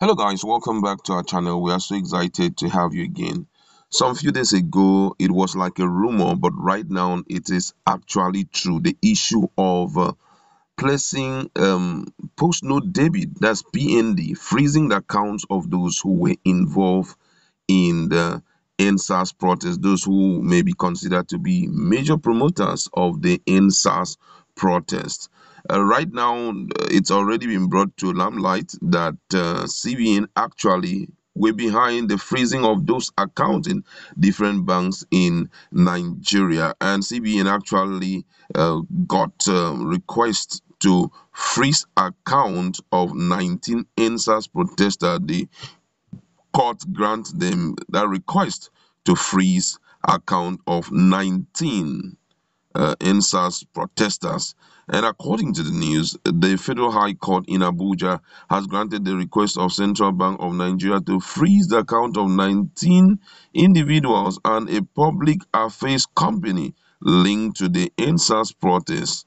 Hello guys, welcome back to our channel. We are so excited to have you again. Some few days ago, it was like a rumor, but right now it is actually true. The issue of placing post-note debit, that's PND, freezing the accounts of those who were involved in the EndSars protest, those who may be considered to be major promoters of the EndSars protest. Right now, it's already been brought to limelight that CBN actually were behind the freezing of those accounts in different banks in Nigeria, and CBN actually got requests to freeze account of 19 EndSars protesters. The court grant them that request to freeze account of 19 EndSars protesters. And according to the news, the Federal High Court in Abuja has granted the request of Central Bank of Nigeria to freeze the account of 19 individuals and a public affairs company linked to the EndSars protest.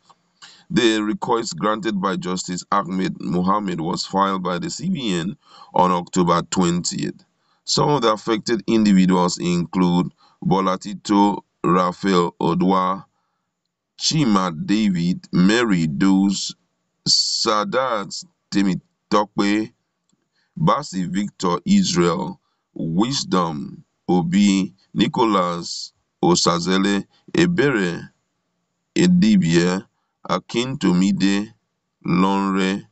The request granted by Justice Ahmed Mohammed was filed by the CBN on October 20th. Some of the affected individuals include Bolatito Raphael Odwa, Chima David, Mary Doze, Sadat Temitope, Basi Victor Israel, Wisdom Obi, Nicholas Osazele, Ebere Edibie, Akintomide, Lonre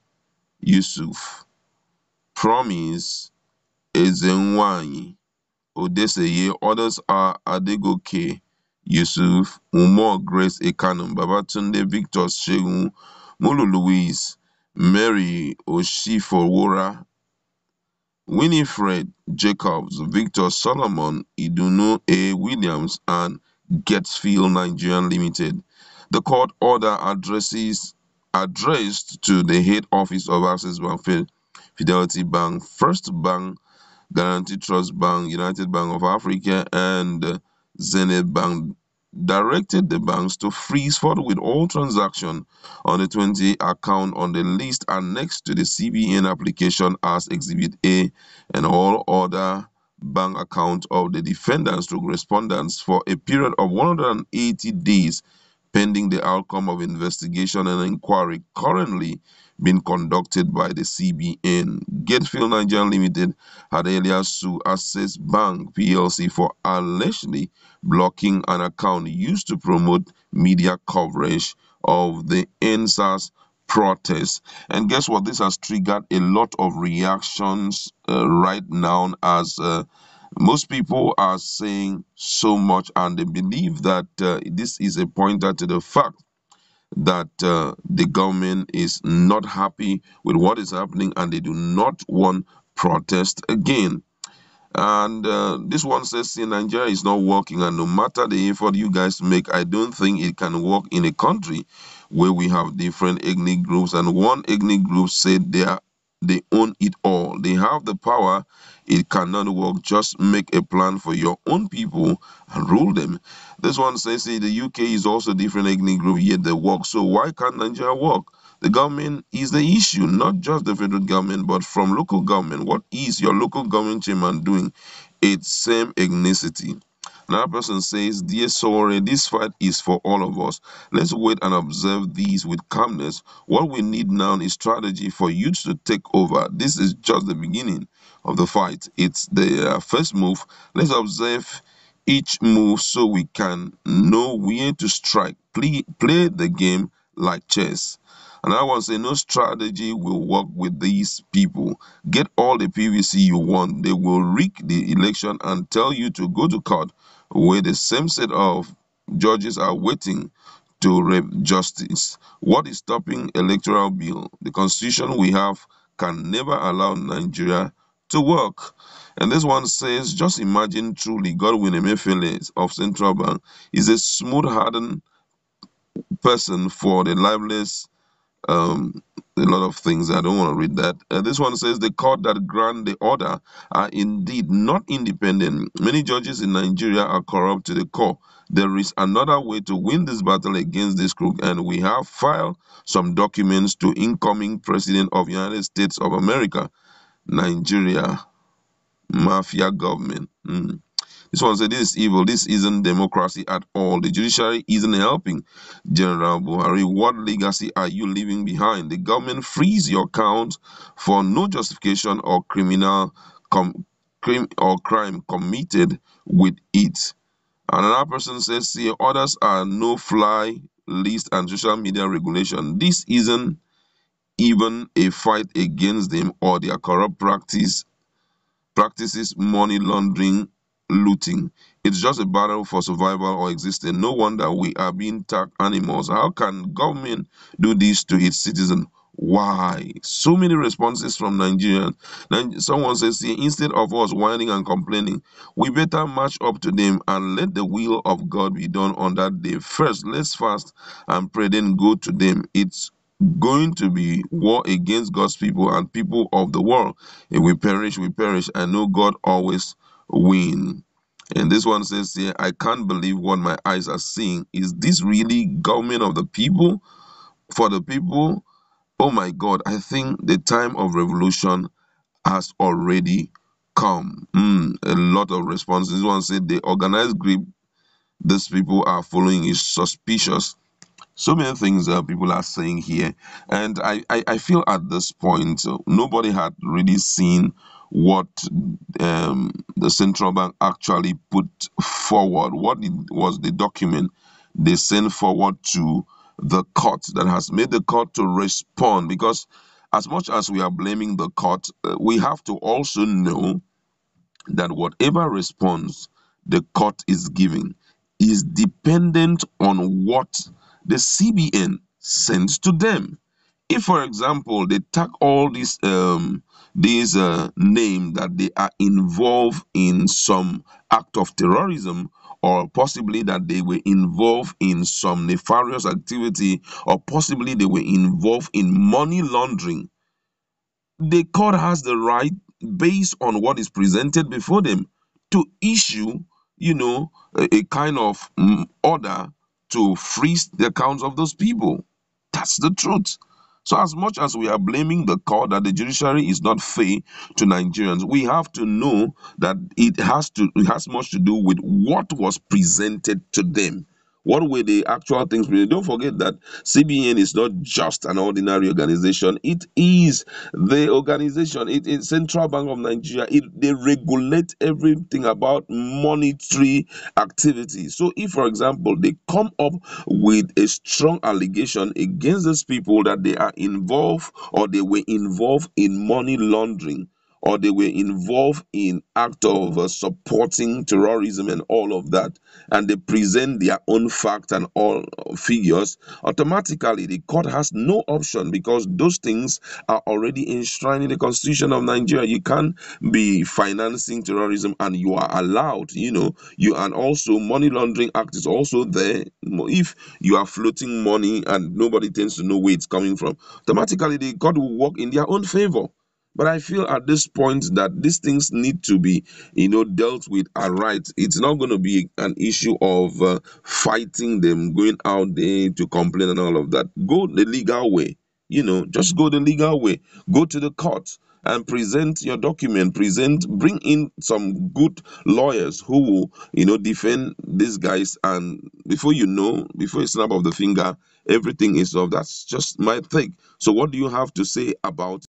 Yusuf, Promise Ezenwanyi, Odeseye. Others are Adegoke Yusuf, Umar Grace Ekanum, Babatunde Victor Shegun, Mulu Louise, Mary Oshifowora, Winifred Jacobs, Victor Solomon, Idunu A. Williams, and Getfield Nigerian Limited. The court order addressed to the head office of Access Bank, Fidelity Bank, First Bank, Guarantee Trust Bank, United Bank of Africa, and Zenith Bank, directed the banks to freeze forthwith all transactions on the 20 account on the list annexed to the CBN application as Exhibit A, and all other bank accounts of the defendants to respondents for a period of 180 days pending the outcome of investigation and inquiry currently being conducted by the CBN. Gatefield Nigeria Limited had earlier sued Access Bank PLC for allegedly blocking an account used to promote media coverage of the EndSars protest. And guess what? This has triggered a lot of reactions right now, as most people are saying so much, and they believe that this is a pointer to the fact that the government is not happy with what is happening and they do not want protest again. And this one says, see, Nigeria is not working, and no matter the effort you guys make, I don't think it can work in a country where we have different ethnic groups, and one ethnic group said they own it all. They have the power. It cannot work. Just make a plan for your own people and rule them. This one says, see, the UK is also a different ethnic group, yet they work. So why can't Nigeria work? The government is the issue, not just the federal government, but from local government. What is your local government chairman doing? It's same ethnicity. Another person says, dear Sore, this fight is for all of us. Let's wait and observe these with calmness. What we need now is strategy for youth to take over. This is just the beginning of the fight. It's the first move. Let's observe each move so we can know where to strike. Play the game like chess. And I want to say no strategy will work with these people. Get all the PVC you want. They will rig the election and tell you to go to court where the same set of judges are waiting to rape justice. What is stopping electoral bill? The constitution we have can never allow Nigeria to work. And this one says, just imagine truly Godwin Emefiele of Central Bank is a smooth-hardened person for the liveless a lot of things. I don't want to read that. This one says the court that grant the order are indeed not independent. Many judges in Nigeria are corrupt to the core. There is another way to win this battle against this crook, and we have filed some documents to incoming President of United States of America. Nigeria mafia government. This one said, this is evil. This isn't democracy at all. The judiciary isn't helping General Buhari. What legacy are you leaving behind? The government frees your account for no justification or crime committed with it. Another person says, see, others are no-fly list and social media regulation. This isn't even a fight against them or their corrupt practices, money laundering, looting. It's just a battle for survival or existence. No wonder we are being tagged animals. How can government do this to its citizens? Why? So many responses from Nigerians. Then someone says, see, instead of us whining and complaining, we better match up to them and let the will of God be done on that day. First, let's fast and pray, then go to them. It's going to be war against God's people and people of the world. If we perish, we perish. I know God always win. And this one says here, I can't believe what my eyes are seeing. Is this really government of the people, for the people? Oh my God, I think the time of revolution has already come. A lot of responses. This one said the organized grip these people are following is suspicious. So many things that people are saying here, and I feel at this point nobody had really seen what the central bank actually put forward. What it was the document they sent forward to the court that has made the court to respond, because as much as we are blaming the court, we have to also know that whatever response the court is giving is dependent on what the CBN sends to them. If, for example, they tag all these name that they are involved in some act of terrorism, or possibly that they were involved in some nefarious activity, or possibly they were involved in money laundering, the court has the right, based on what is presented before them, to issue, a kind of order to freeze the accounts of those people. That's the truth. So as much as we are blaming the court that the judiciary is not fair to Nigerians, we have to know that it has much to do with what was presented to them. What were the actual things? Don't forget that CBN is not just an ordinary organization. It is the organization. It is Central Bank of Nigeria. They regulate everything about monetary activity. So if, for example, they come up with a strong allegation against these people that they are involved, or they were involved in money laundering, or they were involved in act of supporting terrorism and all of that, and they present their own fact and all figures, automatically the court has no option, because those things are already enshrined in the constitution of Nigeria. You can't be financing terrorism and you are allowed, and also money laundering act is also there. If you are floating money and nobody tends to know where it's coming from, automatically the court will work in their own favor. But I feel at this point that these things need to be, dealt with aright. It's not going to be an issue of fighting them, going out there to complain and all of that. Go the legal way. Just go the legal way. Go to the court and present your document. Bring in some good lawyers who will, defend these guys. And before you snap of the finger, everything is solved. That's just my take. So, what do you have to say about